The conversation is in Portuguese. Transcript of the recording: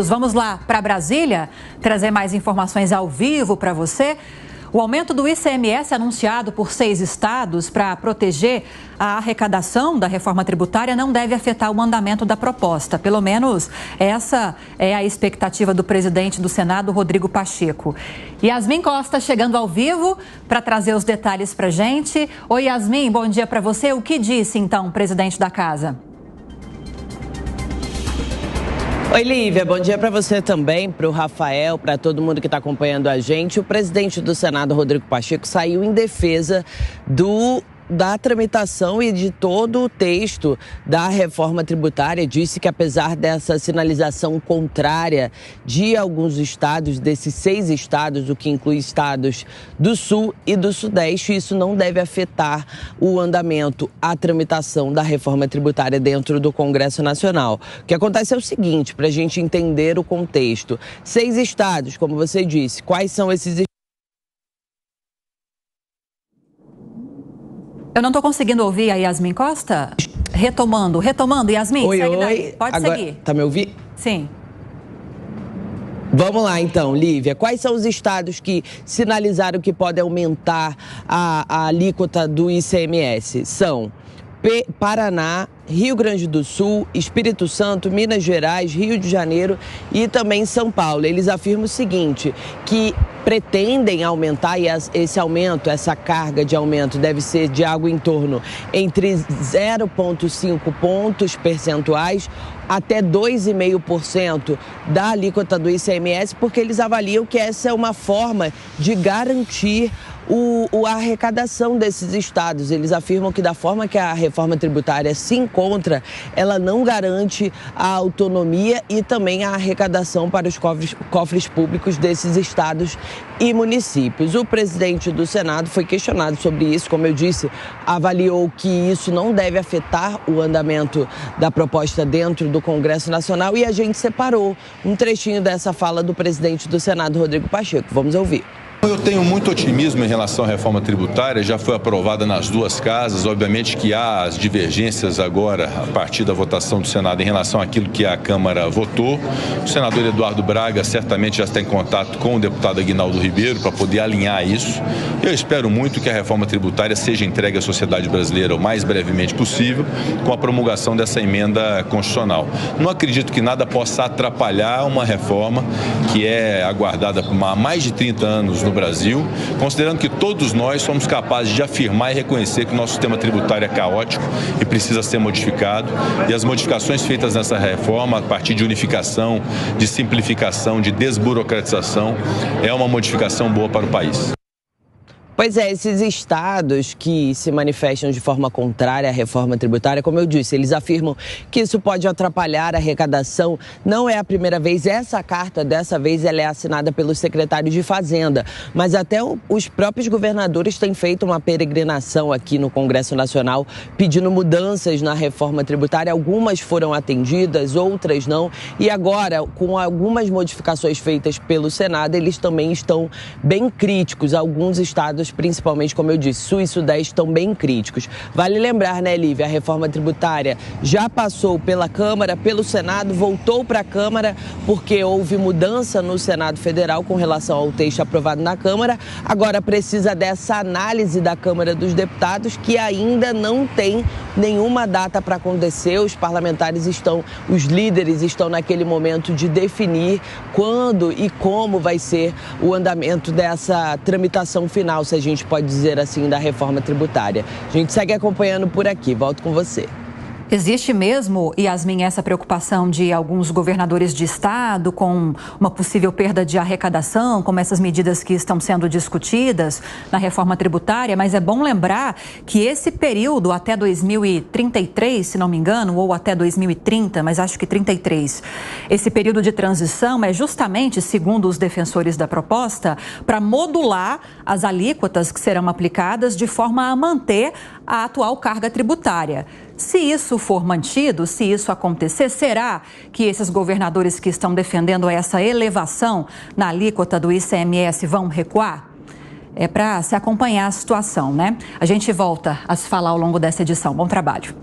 Vamos lá para Brasília trazer mais informações ao vivo para você. O aumento do ICMS anunciado por 6 estados para proteger a arrecadação da reforma tributária não deve afetar o andamento da proposta. Pelo menos essa é a expectativa do presidente do Senado, Rodrigo Pacheco. Yasmin Costa chegando ao vivo para trazer os detalhes para a gente. Oi, Yasmin, bom dia para você. O que disse então o presidente da casa? Oi, Lívia, bom dia para você também, para o Rafael, para todo mundo que está acompanhando a gente. O presidente do Senado, Rodrigo Pacheco, saiu em defesa da tramitação e de todo o texto da reforma tributária. Disse que apesar dessa sinalização contrária de alguns estados, desses 6 estados, o que inclui estados do Sul e do Sudeste, isso não deve afetar o andamento, a tramitação da reforma tributária dentro do Congresso Nacional. O que acontece é o seguinte, para a gente entender o contexto. 6 estados, como você disse, quais são esses estados? Eu não estou conseguindo ouvir a Yasmin Costa. Retomando, Yasmin, oi, segue oi. Daí. Pode Agora, seguir. Tá me ouvindo? Sim. Vamos lá então, Lívia. Quais são os estados que sinalizaram que pode aumentar a alíquota do ICMS? São Paraná, Rio Grande do Sul, Espírito Santo, Minas Gerais, Rio de Janeiro e também São Paulo. Eles afirmam o seguinte, que pretendem aumentar, e esse aumento, essa carga de aumento deve ser de algo em torno entre 0,5 pontos percentuais até 2,5% da alíquota do ICMS, porque eles avaliam que essa é uma forma de garantir a arrecadação desses estados. Eles afirmam que da forma que a reforma tributária se encontra, ela não garante a autonomia e também a arrecadação para os cofres públicos desses estados e municípios. O presidente do Senado foi questionado sobre isso, como eu disse, avaliou que isso não deve afetar o andamento da proposta dentro do Congresso Nacional e a gente separou um trechinho dessa fala do presidente do Senado, Rodrigo Pacheco. Vamos ouvir. Eu tenho muito otimismo em relação à reforma tributária, já foi aprovada nas 2 casas, obviamente que há as divergências agora, a partir da votação do Senado, em relação àquilo que a Câmara votou. O senador Eduardo Braga certamente já está em contato com o deputado Aguinaldo Ribeiro para poder alinhar isso. Eu espero muito que a reforma tributária seja entregue à sociedade brasileira o mais brevemente possível, com a promulgação dessa emenda constitucional. Não acredito que nada possa atrapalhar uma reforma que é aguardada há mais de 30 anos no Brasil, considerando que todos nós somos capazes de afirmar e reconhecer que o nosso sistema tributário é caótico e precisa ser modificado. E as modificações feitas nessa reforma, a partir de unificação, de simplificação, de desburocratização, é uma modificação boa para o país. Pois é, esses estados que se manifestam de forma contrária à reforma tributária, como eu disse, eles afirmam que isso pode atrapalhar a arrecadação. Não é a primeira vez, essa carta dessa vez ela é assinada pelos secretários de Fazenda, mas até os próprios governadores têm feito uma peregrinação aqui no Congresso Nacional pedindo mudanças na reforma tributária. Algumas foram atendidas, outras não, e agora, com algumas modificações feitas pelo Senado, eles também estão bem críticos. Alguns estados, principalmente, como eu disse, Sul e Sudeste, estão bem críticos. Vale lembrar, né, Lívia, a reforma tributária já passou pela Câmara, pelo Senado, voltou para a Câmara porque houve mudança no Senado Federal com relação ao texto aprovado na Câmara. Agora precisa dessa análise da Câmara dos Deputados, que ainda não tem nenhuma data para acontecer. Os parlamentares os líderes estão naquele momento de definir quando e como vai ser o andamento dessa tramitação final, se a gente pode dizer assim, da reforma tributária. A gente segue acompanhando por aqui. Volto com você. Existe mesmo, Yasmin, essa preocupação de alguns governadores de estado com uma possível perda de arrecadação, como essas medidas que estão sendo discutidas na reforma tributária, mas é bom lembrar que esse período até 2033, se não me engano, ou até 2030, mas acho que 33, esse período de transição é justamente, segundo os defensores da proposta, para modular as alíquotas que serão aplicadas de forma a manter a atual carga tributária. Se isso for mantido, se isso acontecer, será que esses governadores que estão defendendo essa elevação na alíquota do ICMS vão recuar? É para se acompanhar a situação, né? A gente volta a se falar ao longo dessa edição. Bom trabalho.